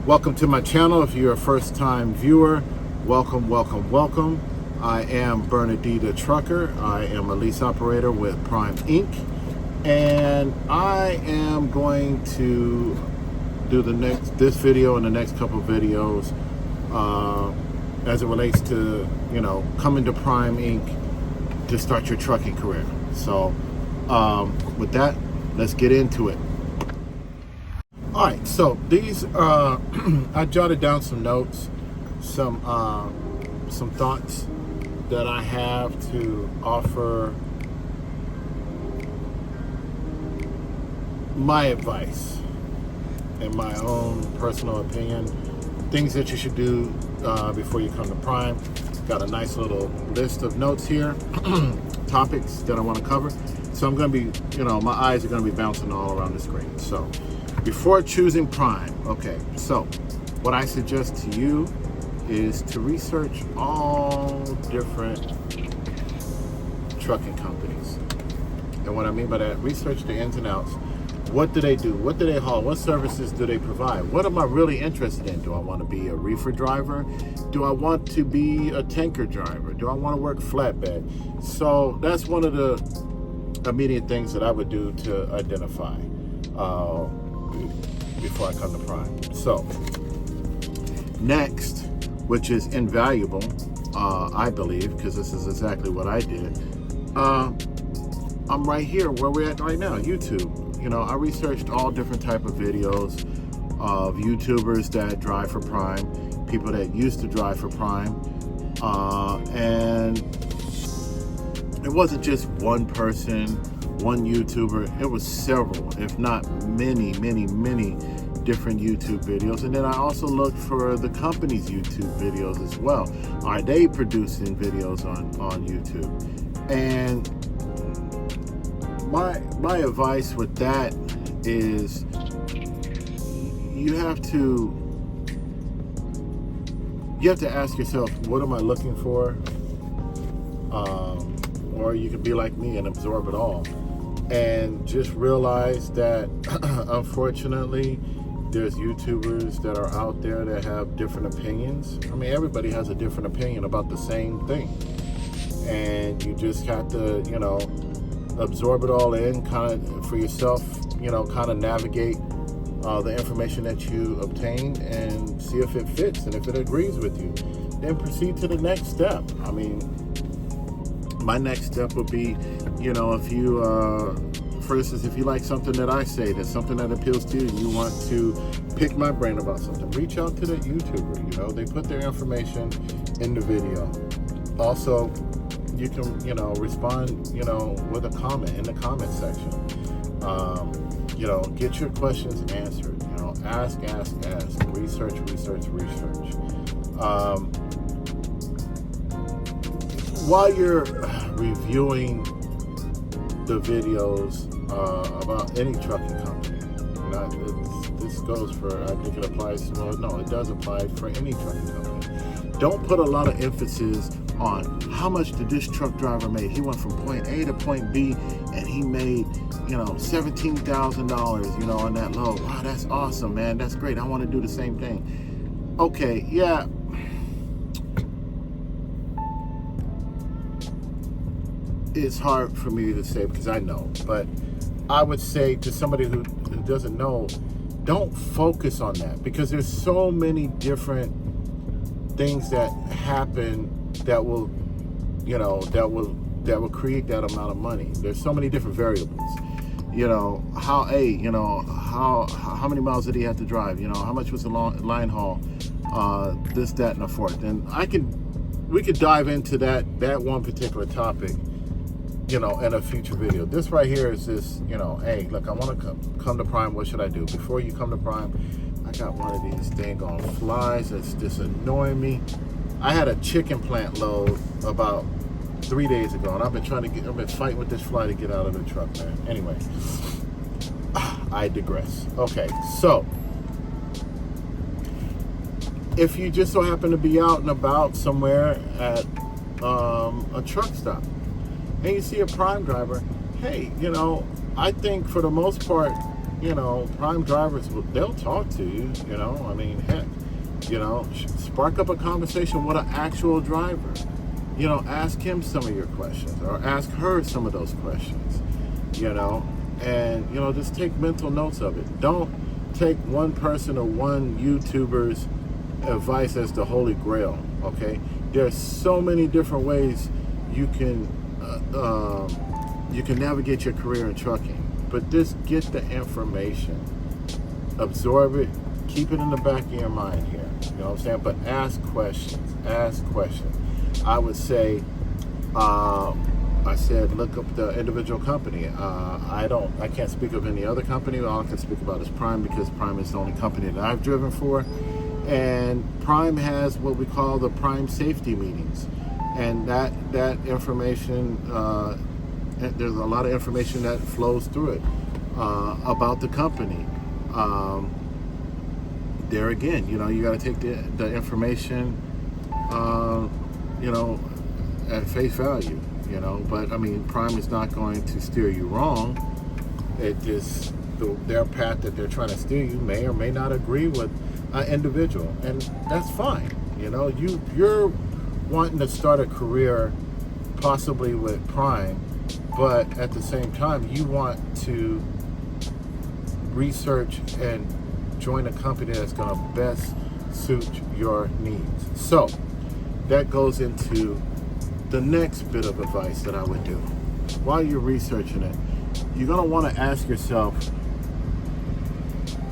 Welcome to my channel. If you're a first-time viewer, welcome. I am Bernadita Trucker. I am a lease operator with Prime Inc. And I am going to do this video and the next couple of videos as it relates to, coming to Prime Inc. to start your trucking career. So with that, let's get into it. All right, so these I jotted down some notes, some thoughts that I have to offer my advice and my own personal opinion, things that you should do before you come to Prime. Got a nice little list of notes here, topics that I want to cover. So I'm going to be, my eyes are going to be bouncing all around the screen. So before choosing Prime, okay, so what I suggest to you is to research all different trucking companies. And what I mean by that, research the ins and outs. What do they do? What do they haul? What services do they provide? What am I really interested in? Do I want to be a reefer driver? Do I want to be a tanker driver? Do I want to work flatbed? So that's one of the immediate things that I would do to identify before I come to Prime. So next, which is invaluable, I believe, because this is exactly what I did. I'm right here where we're at right now, YouTube. I researched all different type of videos of YouTubers that drive for Prime, people that used to drive for Prime, and it wasn't just one person, one YouTuber. It was several, if not many different YouTube videos. And then I also looked for the company's YouTube videos as well. Are they producing videos on YouTube? And my advice with that is you have to ask yourself, what am I looking for? Or you can be like me and absorb it all and just realize that unfortunately there's YouTubers that are out there that have different opinions. I mean, everybody has a different opinion about the same thing, and you just have to absorb it all in, kind of for yourself, kind of navigate the information that you obtained and see if it fits, and if it agrees with you, then proceed to the next step. I mean, my next step would be, if you, for instance, if you like something that I say, that's something that appeals to you, and you want to pick my brain about something, reach out to that YouTuber. They put their information in the video. Also, you can, respond, with a comment in the comment section. Get your questions answered. Ask. Research. While you're reviewing the videos about any trucking company, this goes for, I think it applies, it does apply for any trucking company. Don't put a lot of emphasis on how much did this truck driver make. He went from point A to point B and he made, $17,000, on that load. Wow, that's awesome, man. That's great. I want to do the same thing. Okay, yeah. It's hard for me to say because I know, but I would say to somebody who doesn't know, don't focus on that, because there's so many different things that happen that will, that will create that amount of money. There's so many different variables. How many miles did he have to drive? How much was the line haul? This, that, and the fourth. And we could dive into that one particular topic, in a future video. This right here is this, hey, look, I want to come to Prime. What should I do? Before you come to Prime, I got one of these dang on flies that's just annoying me. I had a chicken plant load about 3 days ago, and I've been fighting with this fly to get out of the truck, man. Anyway, I digress. Okay, so if you just so happen to be out and about somewhere at a truck stop and you see a Prime driver, hey, I think for the most part, Prime drivers, they'll talk to you. I mean, heck, spark up a conversation with an actual driver. Ask him some of your questions, or ask her some of those questions. And just take mental notes of it. Don't take one person or one YouTuber's advice as the holy grail. Okay, there's so many different ways you can navigate your career in trucking, but just get the information, absorb it, keep it in the back of your mind here. You know what I'm saying? But ask questions. I would say, I said, look up the individual company. I can't speak of any other company. All I can speak about is Prime, because Prime is the only company that I've driven for. And Prime has what we call the Prime safety meetings. And that information, there's a lot of information that flows through it about the company. There again, you got to take the information, at face value. But I mean, Prime is not going to steer you wrong. It just, their path that they're trying to steer you may or may not agree with an individual, and that's fine. You're wanting to start a career possibly with Prime, but at the same time you want to research and join a company that's going to best suit your needs. So that goes into the next bit of advice that I would do. While you're researching it, you're going to want to ask yourself,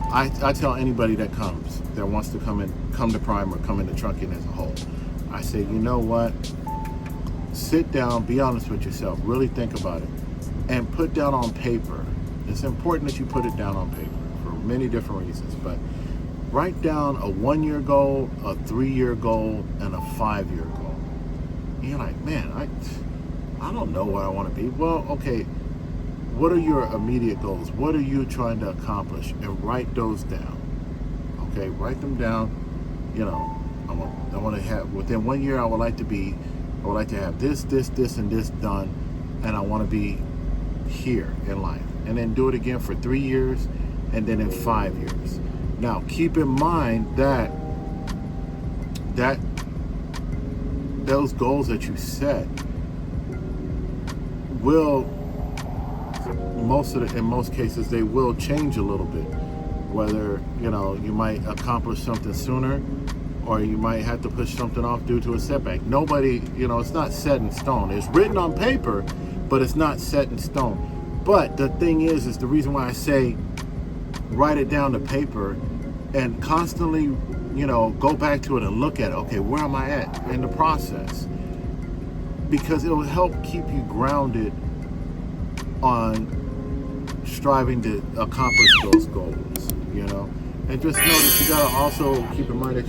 I tell anybody that wants to come to Prime or come into trucking as a whole, I say, you know what? Sit down, be honest with yourself, really think about it, and put down on paper. It's important that you put it down on paper for many different reasons, but write down a 1-year goal, a 3-year goal, and a 5-year goal. And you're like, man, I don't know what I want to be. Well, okay, what are your immediate goals? What are you trying to accomplish? And write those down. Okay, write them down. I want to have, within 1 year, I would like to have this, and this done, and I want to be here in life. And then do it again for 3 years, and then in 5 years. Now, keep in mind that those goals that you set will, in most cases, they will change a little bit. Whether, you might accomplish something sooner, or you might have to push something off due to a setback. Nobody, it's not set in stone. It's written on paper, but it's not set in stone. But the thing is the reason why I say write it down to paper and constantly, go back to it and look at it. Okay, where am I at in the process? Because it will help keep you grounded on striving to accomplish those goals, And just know that you gotta also keep in mind that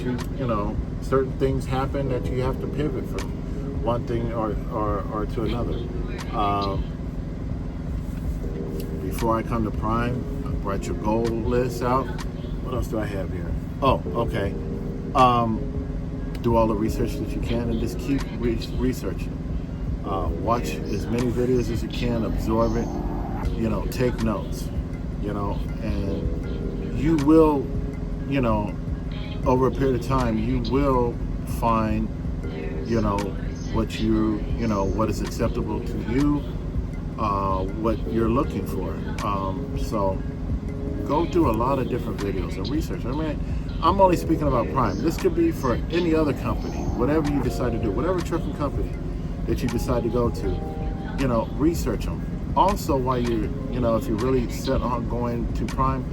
certain things happen that you have to pivot from one thing or to another. Before I come to Prime, write your goal list out. What else do I have here? Oh, okay. Do all the research that you can, and just keep researching. Watch as many videos as you can, absorb it, take notes, and you will, over a period of time, you will find, what is acceptable to you, what you're looking for. So go through a lot of different videos and research. I mean, I'm only speaking about Prime. This could be for any other company, whatever you decide to do, whatever trucking company that you decide to go to, research them. Also, while you're, if you're really set on going to Prime,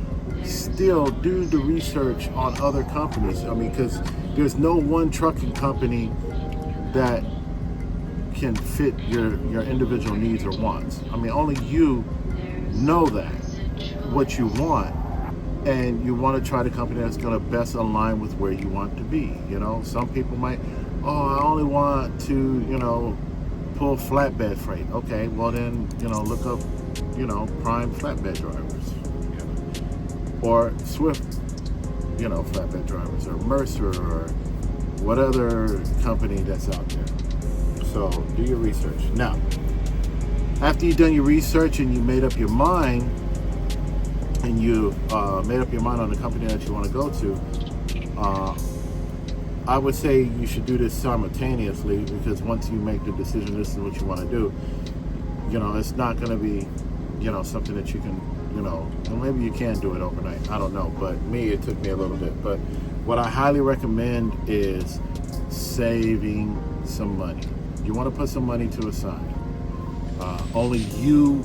still do the research on other companies. I mean, because there's no one trucking company that can fit your individual needs or wants. I mean, only you know that, what you want, and you want to try the company that's going to best align with where you want to be. Some people might, I only want to, pull flatbed freight. Okay, well then, look up, Prime flatbed drivers, or Swift, flatbed drivers, or Mercer, or what other company that's out there. So do your research. Now, after you've done your research and you made up your mind, and you made up your mind on the company that you want to go to, I would say you should do this simultaneously, because once you make the decision, this is what you want to do, it's not going to be, something that you can, and maybe you can do it overnight. I don't know. But me, it took me a little bit. But what I highly recommend is saving some money. You want to put some money to a side. Only you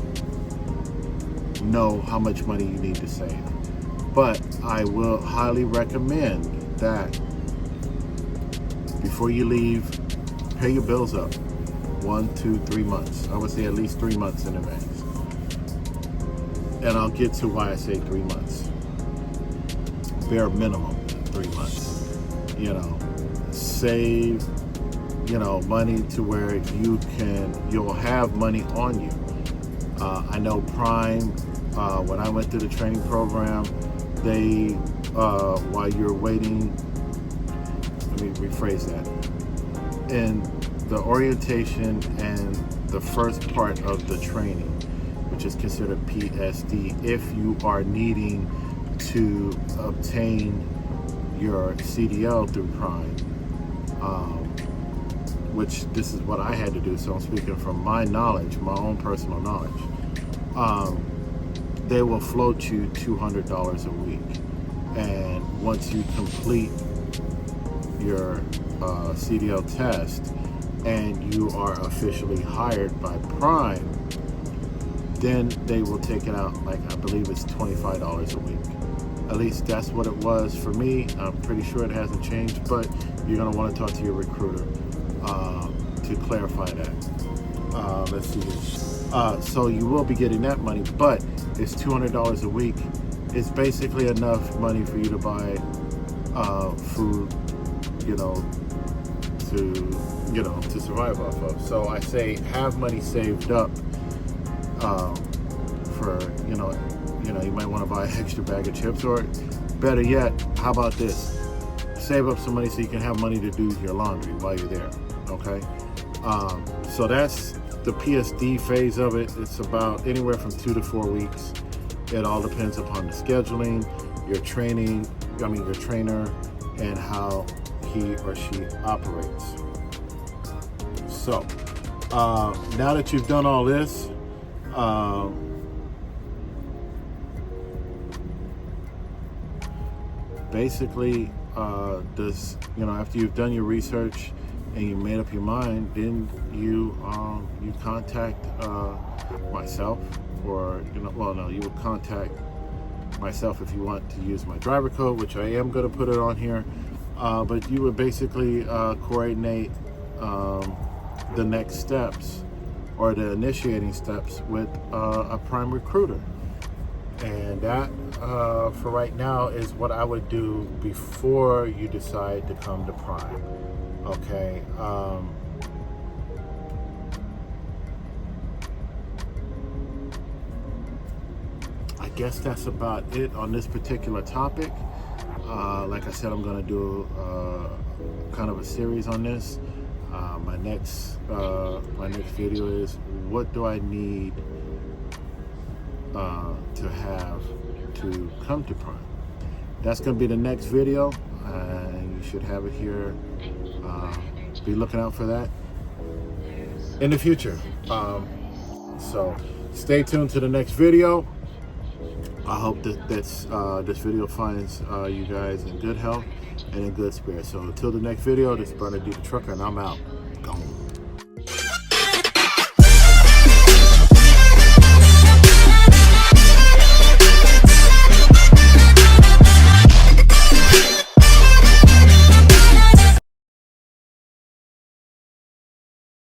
know how much money you need to save. But I will highly recommend that before you leave, pay your bills up 1, 2, 3 months. I would say at least 3 months in advance. And I'll get to why I say 3 months. Bare minimum 3 months. Save, money to where you'll have money on you. I know Prime, when I went through the training program, they, while you're waiting, let me rephrase that. In the orientation and the first part of the training, which is considered PSD, if you are needing to obtain your CDL through Prime, which this is what I had to do, so I'm speaking from my knowledge, my own personal knowledge, they will float you $200 a week. And once you complete your CDL test and you are officially hired by Prime, then they will take it out, like I believe it's $25 a week. At least that's what it was for me. I'm pretty sure it hasn't changed, but you're gonna want to talk to your recruiter to clarify that. Let's see here. So you will be getting that money, but it's $200 a week. It's basically enough money for you to buy food, to survive off of. So I say have money saved up for, you might want to buy an extra bag of chips, or better yet, how about this? Save up some money so you can have money to do your laundry while you're there, okay? So that's the PSD phase of it. It's about anywhere from 2 to 4 weeks. It all depends upon the scheduling, your trainer, and how he or she operates. So, now that you've done all this, basically, after you've done your research and you made up your mind, then you contact myself, or you would contact myself if you want to use my driver code, which I am going to put it on here. But you would basically coordinate the next steps, or the initiating steps, with a Prime recruiter. And that, for right now, is what I would do before you decide to come to Prime. Okay. I guess that's about it on this particular topic. Like I said, I'm going to do kind of a series on this. My next video is, what do I need to have to come to Prime? That's going to be the next video, and you should have it here. Be looking out for that in the future. So stay tuned to the next video. I hope that this video finds you guys in good health and in good spirits. So until the next video, this is Bernard D. the Trucker, and I'm out. Gone.